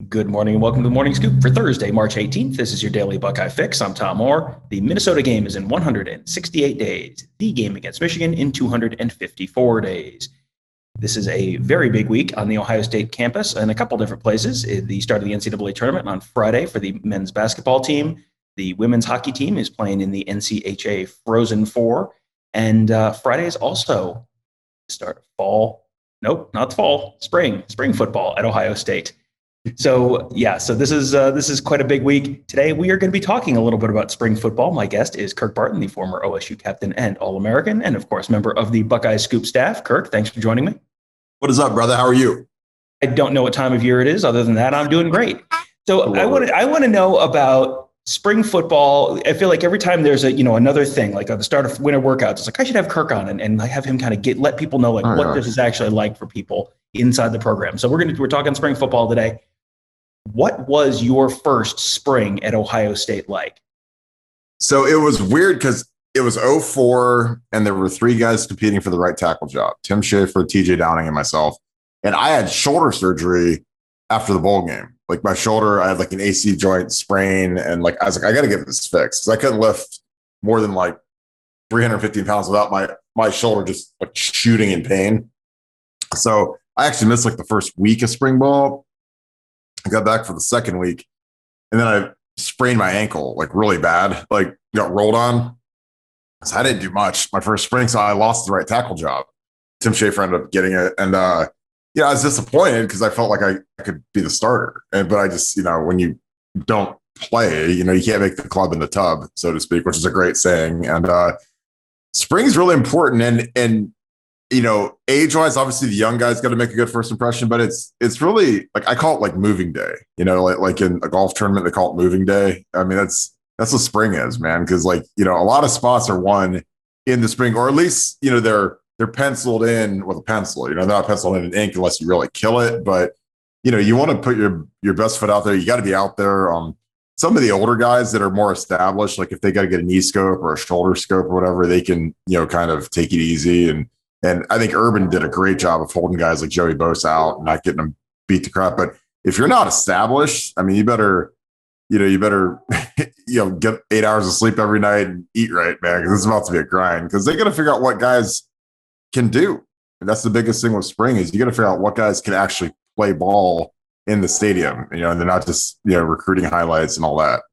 Good morning and welcome to the Morning Scoop for Thursday, March 18th. This is your daily Buckeye fix. I'm Tom Orr. The Minnesota game is in 168 days. The game against Michigan in 254 days. This is a very big week on the Ohio State campus in a couple different places. The start of the NCAA tournament on Friday for the men's basketball team. The women's hockey team is playing in the NCHA Frozen Four. And Friday is also start fall. Nope, not fall. Spring football at Ohio State. So this is quite a big week. Today we are going to be talking a little bit about spring football. My guest is Kirk Barton, the former OSU captain and All-American, and of course member of the Buckeye Scoop staff. Kirk, thanks for joining me. What is up, brother? How are you? I don't know what time of year it is. Other than that, I'm doing great. So I want to know about spring football. I feel like every time there's another thing, like at the start of winter workouts, it's like I should have Kirk on and have him kind of let people know what this is actually like for people inside the program. So we're talking spring football today. What was your first spring at Ohio State like? So it was weird because it was 2004 and there were three guys competing for the right tackle job, Tim Schaefer, TJ Downing, and myself. And I had shoulder surgery after the bowl game. Like my shoulder, I had like an AC joint sprain. And I was like, I got to get this fixed because I couldn't lift more than 315 pounds without my shoulder just shooting in pain. So I actually missed the first week of spring ball. I got back for the second week, and then I sprained my ankle really bad, got rolled on. So I didn't do much my first spring, so I lost the right tackle job. Tim Schaefer ended up getting it, and I was disappointed because I felt like I could be the starter. But I just, when you don't play, you can't make the club in the tub, so to speak, which is a great saying. And spring's really important, and age-wise, obviously the young guys got to make a good first impression, but it's really I call it moving day. Like in a golf tournament, they call it moving day. I mean, that's what spring is, man. Because a lot of spots are won in the spring, or at least they're penciled in with a pencil. They're not penciled in ink unless you really kill it. But you want to put your best foot out there. You got to be out there. Some of the older guys that are more established, if they got to get a knee scope or a shoulder scope or whatever, they can kind of take it easy. And I think Urban did a great job of holding guys like Joey Bosa out and not getting them beat to crap. But if you're not established, I mean, you better get 8 hours of sleep every night and eat right, man, because it's about to be a grind. Because they got to figure out what guys can do, and that's the biggest thing with spring is you got to figure out what guys can actually play ball in the stadium. And they're not just recruiting highlights and all that.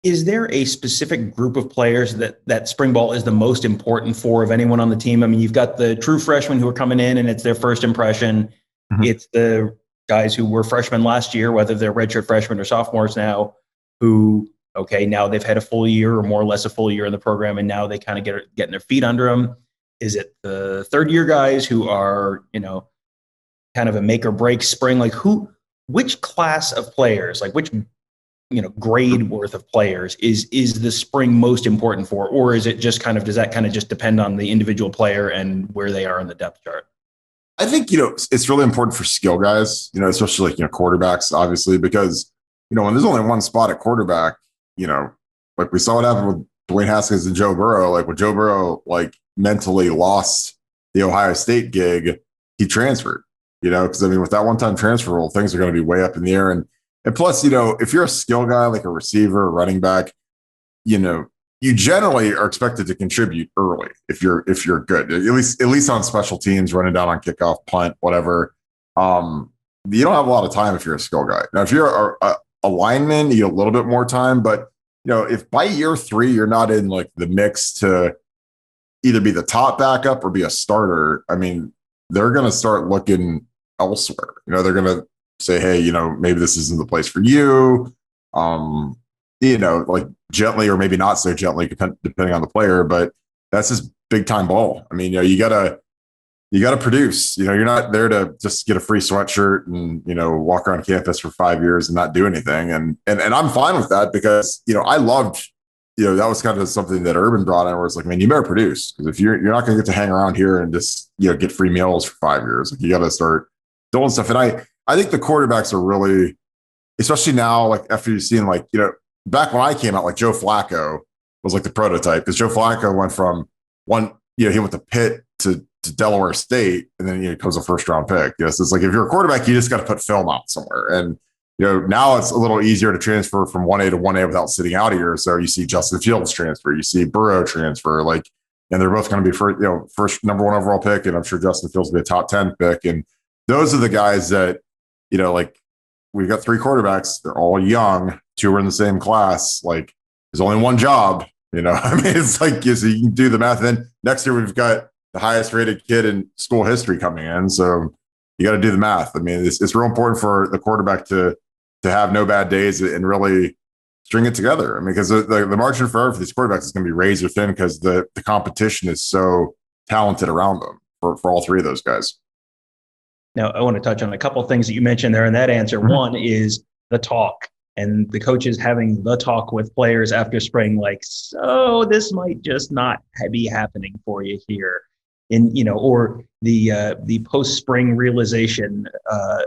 Is there a specific group of players that spring ball is the most important for of anyone on the team? I mean, you've got the true freshmen who are coming in and it's their first impression. Mm-hmm. It's the guys who were freshmen last year, whether they're redshirt freshmen or sophomores now, who, now they've had a full year or more or less a full year in the program, and now they kind of getting their feet under them. Is it the third year guys who are, kind of a make or break spring? Which class of players, which grade worth of players is the spring most important for, or is it just does that just depend on the individual player and where they are in the depth chart? I think, it's really important for skill guys, especially quarterbacks, obviously, because, when there's only one spot at quarterback, we saw what happened with Dwayne Haskins and Joe Burrow, when Joe Burrow, mentally lost the Ohio State gig, he transferred, because with that one-time transfer rule, things are going to be way up in the air. And plus, if you're a skill guy, like a receiver, a running back, you generally are expected to contribute early if you're good, at least on special teams, running down on kickoff, punt, whatever. You don't have a lot of time if you're a skill guy. Now, if you're a lineman, you get a little bit more time. But if by year 3 you're not in the mix to either be the top backup or be a starter, I mean, they're going to start looking elsewhere. They're going to say, hey, maybe this isn't the place for you, gently or maybe not so gently, depending on the player. But that's just big time ball. I mean, you gotta produce. You're not there to just get a free sweatshirt and walk around campus for 5 years and not do anything. And I'm fine with that because I loved. That was kind of something that Urban brought in, where it's man, you better produce, because if you're not going to get to hang around here and just get free meals for 5 years, you got to start doing stuff. And I think the quarterbacks are really, especially now, after you've seen, back when I came out, Joe Flacco was the prototype, because Joe Flacco went from he went to Pitt to to Delaware State, and then it comes a first round pick. Yes, it's like if you're a quarterback, you just got to put film out somewhere. And now it's a little easier to transfer from 1A to 1A without sitting out a year. So you see Justin Fields transfer, you see Burrow transfer, and they're both going to be first number 1 overall pick, and I'm sure Justin Fields will be a top 10 pick. And those are the guys that we've got 3 quarterbacks. They're all young. 2 are in the same class. There's only one job. I mean, it's so you can do the math. And then next year we've got the highest rated kid in school history coming in. So you got to do the math. I mean, it's real important for the quarterback to have no bad days and really string it together. I mean, because the margin for error for these quarterbacks is going to be razor thin because the competition is so talented around them for all 3 of those guys. Now, I want to touch on a couple of things that you mentioned there in that answer. Mm-hmm. One is the talk and the coaches having the talk with players after spring, so this might just not be happening for you here. Or the post-spring realization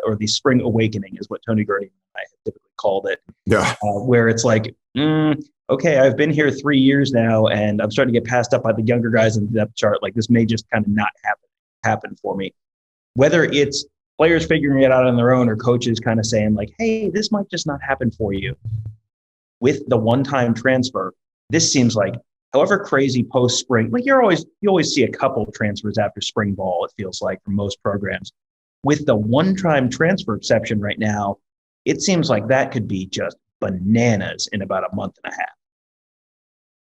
or the spring awakening is what Tony Gurney and I have typically called it. Yeah. Where it's okay, I've been here 3 years now, and I'm starting to get passed up by the younger guys in the depth chart. This may just kind of not happen for me. Whether it's players figuring it out on their own or coaches kind of saying hey, this might just not happen for you. With the one-time transfer, this seems like, however crazy post-spring, you always see a couple of transfers after spring ball, it feels like, for most programs. With the one-time transfer exception right now, it seems like that could be just bananas in about a month and a half.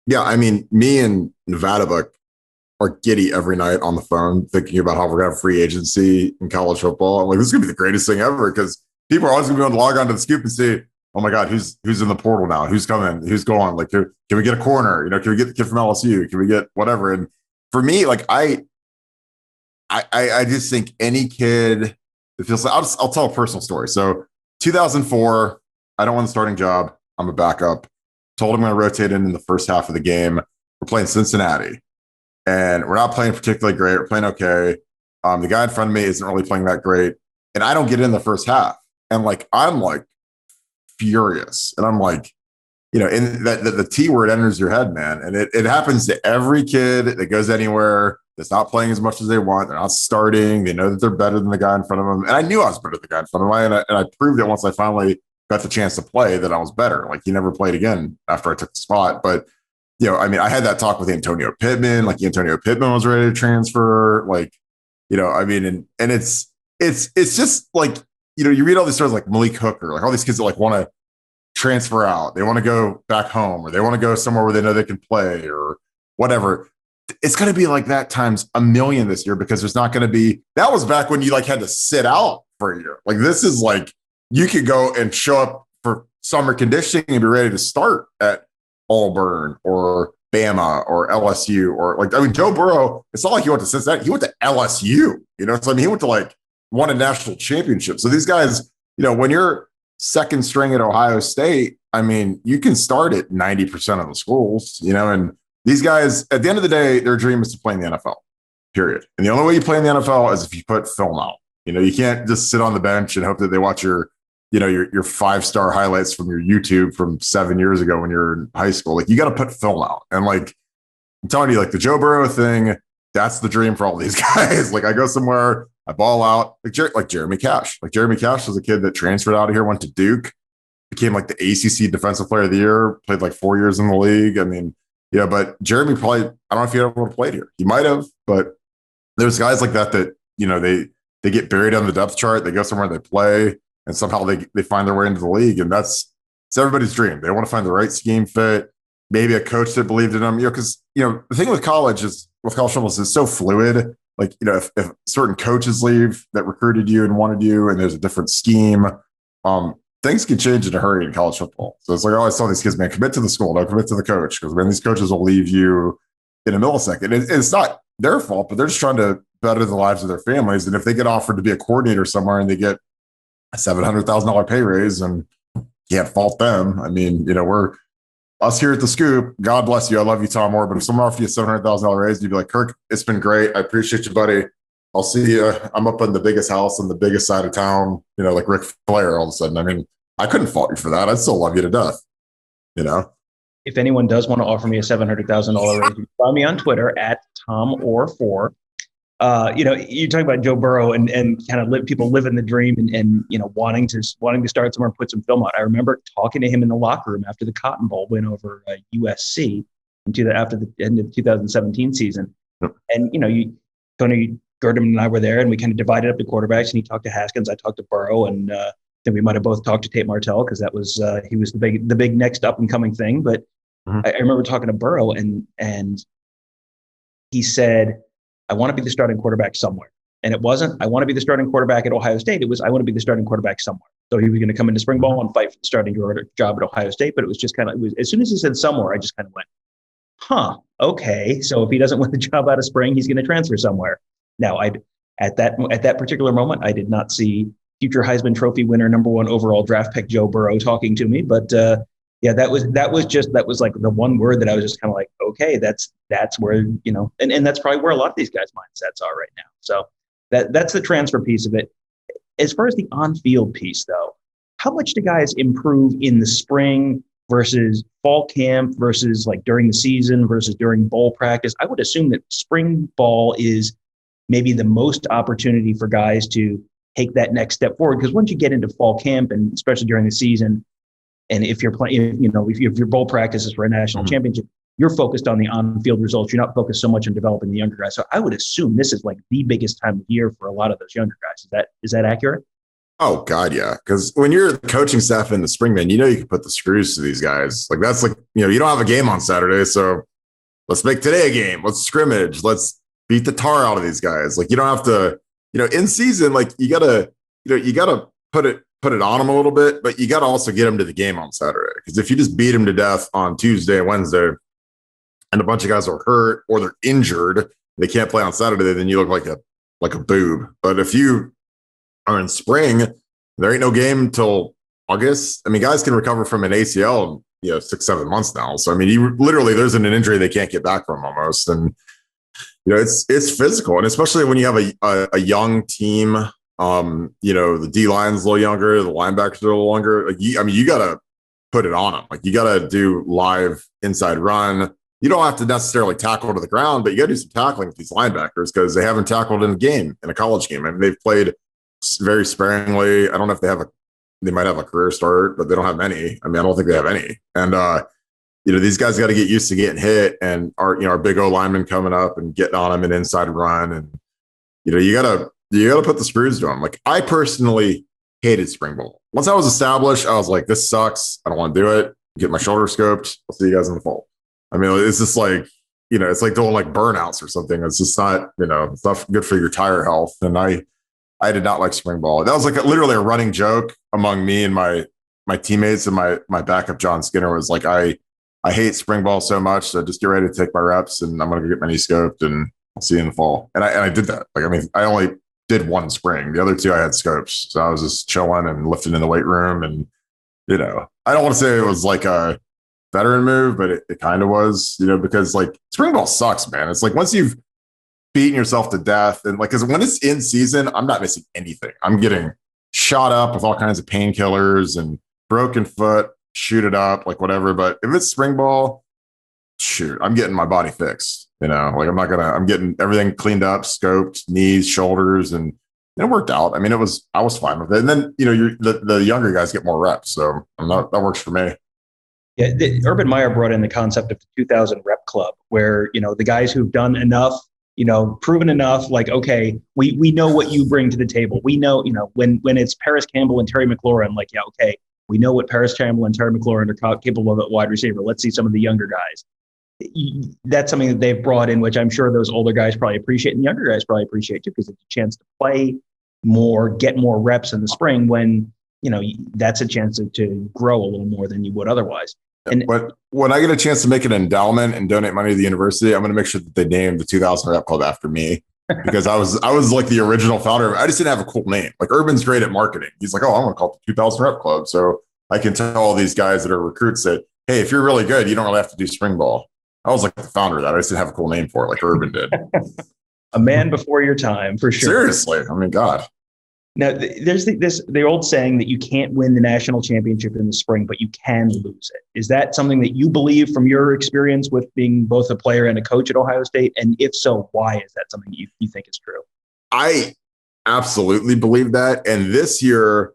Yeah, I mean, me and Nevada are giddy every night on the phone thinking about how we're going to have free agency in college football. I'm this is going to be the greatest thing ever because people are always going to be able to log on to the Scoop and see, oh my God, who's in the portal now? Who's coming? Who's going? Can we get a corner? Can we get the kid from LSU? Can we get whatever? And for me, I just think any kid that feels I'll tell a personal story. So 2004, I don't want the starting job. I'm a backup. Told him I'm going to rotate in the first half of the game. We're playing Cincinnati. And we're not playing particularly great. We're playing okay. The guy in front of me isn't really playing that great. And I don't get in the first half. And I'm furious. And I'm and the T word enters your head, man. And it happens to every kid that goes anywhere that's not playing as much as they want. They're not starting. They know that they're better than the guy in front of them. And I knew I was better than the guy in front of me. And I proved it once I finally got the chance to play that I was better. He never played again after I took the spot. But I had that talk with Antonio Pittman. Antonio Pittman was ready to transfer. And it's just you read all these stories like Malik Hooker, all these kids that want to transfer out. They want to go back home, or they want to go somewhere where they know they can play, or whatever. It's going to be like that times a million this year because there's not going to be. That was back when you had to sit out for a year. This is you could go and show up for summer conditioning and be ready to start at Auburn or Bama or LSU or Joe Burrow. It's not like he went to Cincinnati. He went to LSU. So he went to won a national championship. So these guys, when you're second string at Ohio State, you can start at 90% of the schools. And these guys, at the end of the day, their dream is to play in the NFL. Period. And the only way you play in the NFL is if you put film out. You can't just sit on the bench and hope that they watch your 5-star highlights from your YouTube from 7 years ago when you're in high school. You got to put film out. And I'm telling you, the Joe Burrow thing, that's the dream for all these guys. I go somewhere, I ball out, Jeremy Cash. Jeremy Cash was a kid that transferred out of here, went to Duke, became the ACC Defensive Player of the Year, played 4 years in the league. But Jeremy probably, I don't know if he ever would have played here. He might have, but there's guys like that they get buried on the depth chart. They go somewhere, they play, and somehow they find their way into the league. And it's everybody's dream. They want to find the right scheme fit, maybe a coach that believed in them, because, the thing with college football is so fluid. If certain coaches leave that recruited you and wanted you, and there's a different scheme, things can change in a hurry in college football. So it's I always tell these kids, man, commit to the school, don't commit to the coach, because these coaches will leave you in a millisecond. It's not their fault, but they're just trying to better the lives of their families. And if they get offered to be a coordinator somewhere and they get a $700,000 pay raise, and can't fault them. We're us here at the Scoop. God bless you. I love you, Tom Orr. But if someone offered you a $700,000 raise, you'd be like, Kirk, it's been great. I appreciate you, buddy. I'll see you. I'm up in the biggest house on the biggest side of town, like Ric Flair all of a sudden. I couldn't fault you for that. I'd still love you to death, If anyone does want to offer me a $700,000 raise, you can find me on Twitter at Tom Orr4. You talk about Joe Burrow and kind of people living the dream and wanting to start somewhere and put some film on. I remember talking to him in the locker room after the Cotton Bowl win over USC after the end of the 2017 season. Yep. And Tony Gurdon and I were there, and we kind of divided up the quarterbacks. And he talked to Haskins, I talked to Burrow, and then we might have both talked to Tate Martell because that was he was the big next up and coming thing. But I remember talking to Burrow, and he said, I want to be the starting quarterback somewhere. And it wasn't, I want to be the starting quarterback at Ohio State. It was, I want to be the starting quarterback somewhere. So he was going to come into spring ball and fight for the starting job at Ohio State. But it was just kind of, as soon as he said somewhere, I just kind of went, okay. So if he doesn't win the job out of spring, he's going to transfer somewhere. Now, at that particular moment, I did not see future Heisman Trophy winner, number 1 overall draft pick Joe Burrow talking to me. But that was like the one word that I was just kind of like, okay, that's where, and that's probably where a lot of these guys' mindsets are right now. So that's the transfer piece of it. As far as the on-field piece, though, how much do guys improve in the spring versus fall camp versus like during the season versus during bowl practice? I would assume that spring ball is maybe the most opportunity for guys to take that next step forward. Because once you get into fall camp, and especially during the season, and if you're playing, if your bowl practice is for a national championship, you're focused on the on-field results. You're not focused so much on developing the younger guys. So I would assume this is like the biggest time of year for a lot of those younger guys. Is that accurate? Oh God, yeah. Because when you're the coaching staff in the spring, man, you can put the screws to these guys. Like that's like, you don't have a game on Saturday, so let's make today a game. Let's scrimmage. Let's beat the tar out of these guys. Like you don't have to, in season, like you gotta put it on them a little bit, but you got to also get them to the game on Saturday. Because if you just beat them to death on Tuesday and Wednesday, and a bunch of guys are hurt or they're injured, they can't play on Saturday, then you look like a boob. But if you are in spring, there ain't no game till August. I mean, guys can recover from an ACL, 6-7 months now. So, I mean, there's an injury they can't get back from almost. And, it's physical. And especially when you have a young team, the D line's a little younger, the linebackers are a little longer. Like you got to put it on them. Like you got to do live inside run. You don't have to necessarily tackle to the ground, but you got to do some tackling with these linebackers because they haven't tackled in a college game. I mean, they've played very sparingly. I don't know if they might have a career start, but they don't have many. I mean, I don't think they have any. And, these guys got to get used to getting hit, and our big O lineman coming up and getting on them in inside run. And, you got to put the screws to them. Like I personally hated spring ball. Once I was established, I was like, this sucks. I don't want to do it. Get my shoulder scoped. I'll see you guys in the fall. I mean, it's just like, it's like doing like burnouts or something. It's just not, it's not good for your tire health. And I did not like spring ball. That was like literally a running joke among me and my teammates, and my backup, John Skinner, was like, I hate spring ball so much. So just get ready to take my reps, and I'm going to get my knee scoped, and I'll see you in the fall. And I did that. Like, I mean, I only did one spring. The other 2 I had scopes. So I was just chilling and lifting in the weight room. And, I don't want to say it was like a veteran move, but it kind of was, because like spring ball sucks, man. It's like once you've beaten yourself to death, and like, because when it's in season, I'm not missing anything. I'm getting shot up with all kinds of painkillers and broken foot, shoot it up, like whatever. But if it's spring ball, shoot, I'm getting my body fixed. Like I'm getting everything cleaned up, scoped, knees, shoulders, and it worked out. I mean, I was fine with it. And then, the younger guys get more reps. So that works for me. Yeah. Urban Meyer brought in the concept of the 2000 rep club, where, the guys who've done enough, proven enough, like, okay, we know what you bring to the table. We know, when it's Paris Campbell and Terry McLaurin, like, yeah, okay, we know what Paris Campbell and Terry McLaurin are capable of at wide receiver. Let's see some of the younger guys. That's something that they've brought in, which I'm sure those older guys probably appreciate, and the younger guys probably appreciate too, because it's a chance to play more, get more reps in the spring when, that's a chance to grow a little more than you would otherwise. And when I get a chance to make an endowment and donate money to the university, I'm going to make sure that they name the 2000 Rep Club after me, because I was like the original founder. I just didn't have a cool name. Like Urban's great at marketing. He's like, oh, I'm going to call it the 2000 Rep Club. So I can tell all these guys that are recruits that, hey, if you're really good, you don't really have to do spring ball. I was like the founder of that. I just didn't have a cool name for it, like Urban did. A man before your time, for sure. Seriously. I mean, God. Now, there's the old saying that you can't win the national championship in the spring, but you can lose it. Is that something that you believe from your experience with being both a player and a coach at Ohio State? And if so, why is that something you think is true? I absolutely believe that. And this year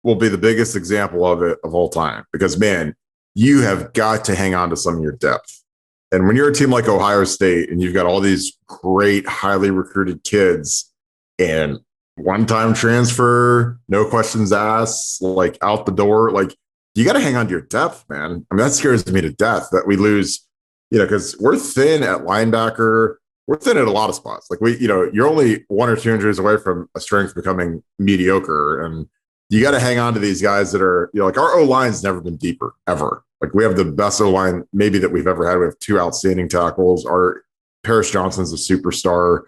will be the biggest example of it of all time because, man, you have got to hang on to some of your depth. And when you're a team like Ohio State and you've got all these great, highly recruited kids and one-time transfer, no questions asked, like out the door, like you got to hang on to your depth, man. I mean, that scares me to death that we lose, because we're thin at linebacker. We're thin at a lot of spots. Like you're only 1 or 2 injuries away from a strength becoming mediocre. And you got to hang on to these guys that are, like our O-line's never been deeper, ever. Like we have the best O-line maybe that we've ever had. We have 2 outstanding tackles. Our Paris Johnson's a superstar.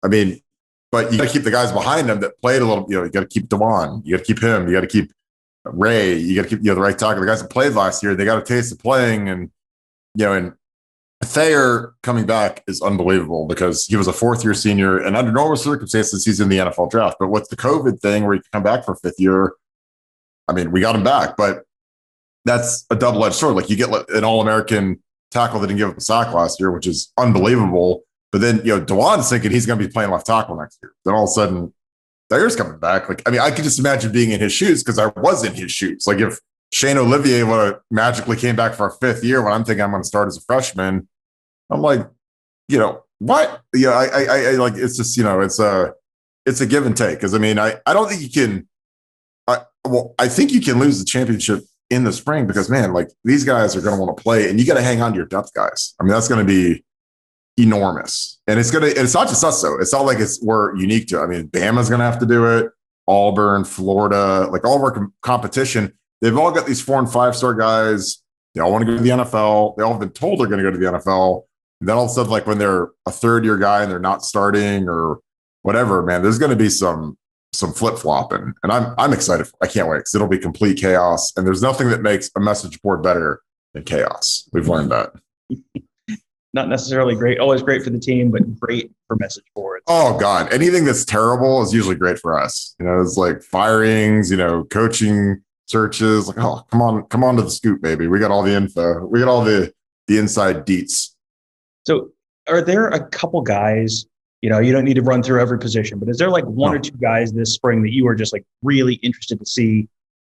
I mean, but you got to keep the guys behind them that played a little, you got to keep DeJuan. You got to keep him. You got to keep Ray. You got to keep, the right tackle. The guys that played last year, they got a taste of playing. And, and Thayer coming back is unbelievable because he was a 4th-year senior. And under normal circumstances, he's in the NFL draft. But with the COVID thing where he can come back for 5th year, I mean, we got him back. But that's a double-edged sword. Like you get an All-American tackle that didn't give up a sack last year, which is unbelievable. But then, DeJuan's thinking he's going to be playing left tackle next year. Then all of a sudden, Thayer's coming back. Like, I mean, I could just imagine being in his shoes because I was in his shoes. Like, if Shane Olivier would have magically came back for a 5th year when I'm thinking I'm going to start as a freshman, I'm like, what? I like, it's just, it's a give and take. Because, I mean, I don't think you can, I think you can lose the championship in the spring because, man, like, these guys are going to want to play and you got to hang on to your depth guys. I mean, that's going to be enormous. And it's not just us though. It's not like we're unique to it. I mean, Bama's going to have to do it. Auburn, Florida, like all of our competition, they've all got these 4- and 5-star guys. They all want to go to the NFL. They all have been told they're going to go to the NFL. And then all of a sudden, like when they're a 3rd-year guy and they're not starting or whatever, man, there's going to be some flip-flopping. And I'm excited. I can't wait because it'll be complete chaos. And there's nothing that makes a message board better than chaos. We've learned that. Not necessarily great, always great for the team, but great for message boards. Oh God, anything that's terrible is usually great for us. It's like firings, coaching searches. Like, oh, come on to the scoop, baby. We got all the info. We got all the inside deets. So, are there a couple guys? You don't need to run through every position, but is there like one or 2 guys this spring that you were just like really interested to see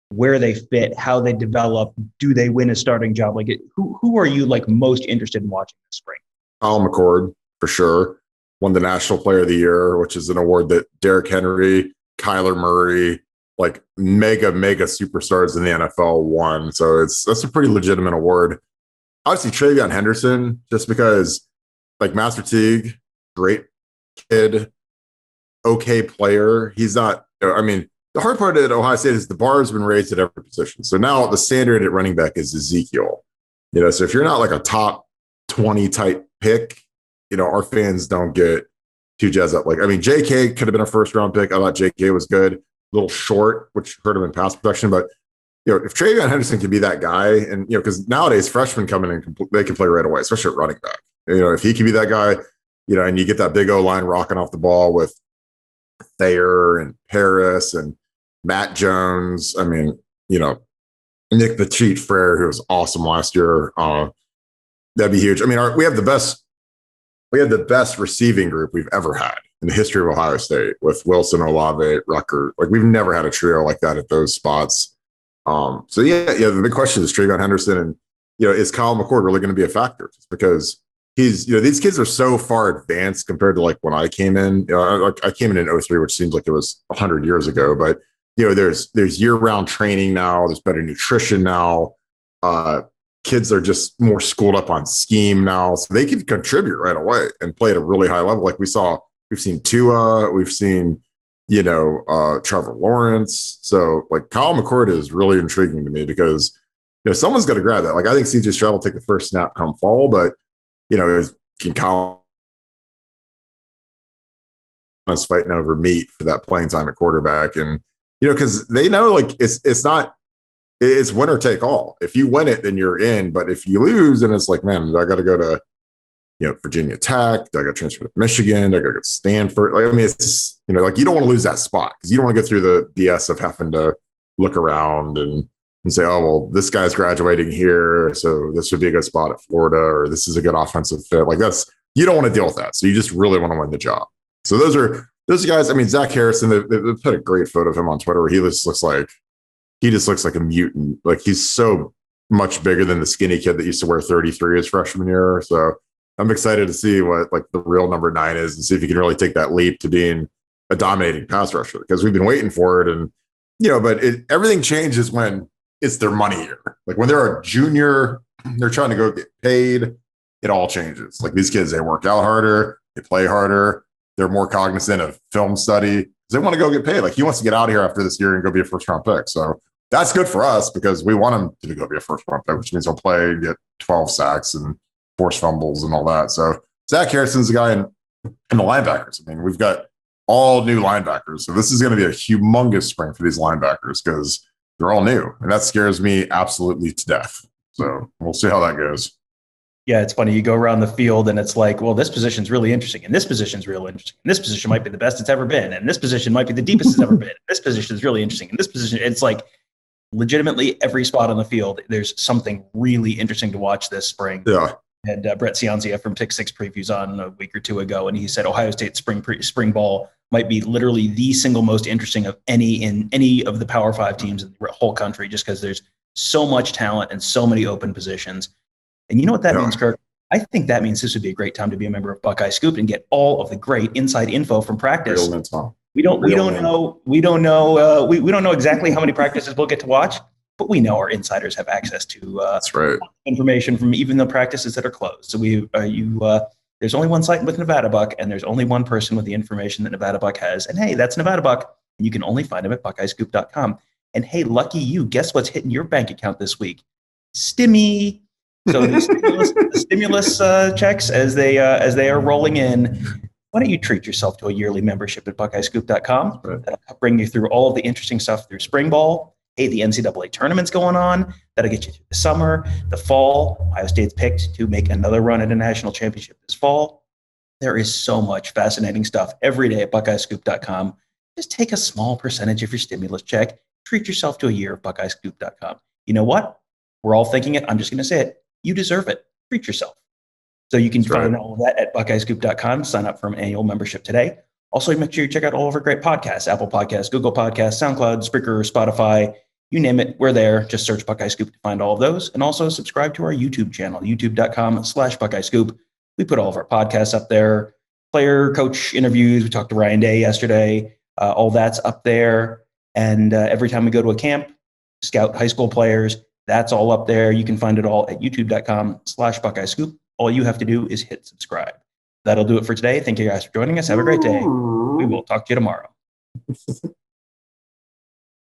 where they fit, how they develop, do they win a starting job? Like, who are you like most interested in watching this spring? Kyle McCord, for sure. Won the National Player of the Year, which is an award that Derrick Henry, Kyler Murray, like mega superstars in the NFL won. So that's a pretty legitimate award. Obviously, Travion Henderson, just because like Master Teague, great kid, okay player. He's not, I mean, the hard part at Ohio State is the bar has been raised at every position. So now the standard at running back is Ezekiel. So if you're not like a top 20 type pick, our fans don't get too jazzed up. Like, I mean, JK could have been a 1st-round pick. I thought JK was good, a little short, which hurt him in pass protection. But, if Travion Henderson can be that guy, and, because nowadays freshmen come in and they can play right away, especially at running back. If he can be that guy, and you get that big O-line rocking off the ball with Thayer and Paris and Matt Jones. I mean, Nick the Cheat Frere, who was awesome last year. That'd be huge. I mean, we have the best receiving group we've ever had in the history of Ohio State with Wilson, Olave, Rucker. Like we've never had a trio like that at those spots. So the big question is Travion Henderson and, is Kyle McCord really going to be a factor? Just because he's, these kids are so far advanced compared to like when I came in. I came in 03, which seems like it was 100 years ago, but there's year-round training now. There's better nutrition now. Kids are just more schooled up on scheme now, so they can contribute right away and play at a really high level. Like we've seen Tua, we've seen, Trevor Lawrence. So like Kyle McCord is really intriguing to me because, someone's got to grab that. Like I think CJ Stroud will take the first snap come fall, but can Kyle is fighting over meat for that playing time at quarterback, and because they know like it's winner take all. If you win it, then you're in. But if you lose, then it's like, man, I got to go to Virginia Tech? Do I got transferred to Michigan? Do I go to Stanford? Like, I mean, it's just, like you don't want to lose that spot because you don't want to go through the BS of having to look around and say, oh, well, this guy's graduating here, so this would be a good spot at Florida, or this is a good offensive fit. Like you don't want to deal with that. So you just really want to win the job. So those guys. I mean, Zach Harrison, they put a great photo of him on Twitter where he just looks like a mutant. Like he's so much bigger than the skinny kid that used to wear 33 his freshman year. So I'm excited to see what like the real number 9 is and see if he can really take that leap to being a dominating pass rusher, because we've been waiting for it. And, but everything changes when it's their money year. Like when they're a junior, they're trying to go get paid. It all changes. Like these kids, they work out harder, they play harder, they're more cognizant of film study. They want to go get paid. Like he wants to get out of here after this year and go be a first round pick. So that's good for us because we want him to go be a first round pick, which means he'll play, get 12 sacks and force fumbles and all that. So Zach Harrison's the guy in the linebackers. I mean, we've got all new linebackers. So this is going to be a humongous spring for these linebackers because they're all new. And that scares me absolutely to death. So we'll see how that goes. Yeah, it's funny. You go around the field and it's like, well, this position's really interesting. And this position's real interesting. And this position might be the best it's ever been. And this position might be the deepest it's ever been. This position is really interesting. And this position, it's like legitimately every spot on the field, there's something really interesting to watch this spring. Yeah. And Brett Cianzia from Pick Six Previews on a week or two ago, and he said Ohio State spring ball might be literally the single most interesting of any of the Power 5 teams in the whole country, just because there's so much talent and so many open positions. And you know what that means, Kirk? I think that means this would be a great time to be a member of Buckeye Scoop and get all of the great inside info from practice. We don't know exactly how many practices we'll get to watch, but we know our insiders have access to that's right. information from even the practices that are closed. So there's only one site with Nevada Buck, and there's only one person with the information that Nevada Buck has. And hey, that's Nevada Buck. And you can only find him at BuckeyeScoop.com. And hey, lucky you, guess what's hitting your bank account this week? Stimmy. So the stimulus checks as they are rolling in. Why don't you treat yourself to a yearly membership at BuckeyeScoop.com? That'll bring you through all of the interesting stuff through spring ball. Hey, the NCAA tournament's going on. That'll get you through the summer, the fall. Ohio State's picked to make another run at a national championship this fall. There is so much fascinating stuff every day at BuckeyeScoop.com. Just take a small percentage of your stimulus check. Treat yourself to a year of BuckeyeScoop.com. You know what? We're all thinking it. I'm just going to say it. You deserve it. Treat yourself. So you can find all of that at BuckeyeScoop.com. Sign up for an annual membership today. Also, make sure you check out all of our great podcasts, Apple Podcasts, Google Podcasts, SoundCloud, Spreaker, Spotify, you name it. We're there. Just search Buckeye Scoop to find all of those. And also subscribe to our YouTube channel, youtube.com/Buckeye Scoop. We put all of our podcasts up there. Player, coach interviews. We talked to Ryan Day yesterday. All that's up there. And every time we go to a camp, scout high school players, that's all up there. You can find it all at youtube.com/Buckeye Scoop. All you have to do is hit subscribe. That'll do it for today. Thank you guys for joining us. Have a great day. We will talk to you tomorrow.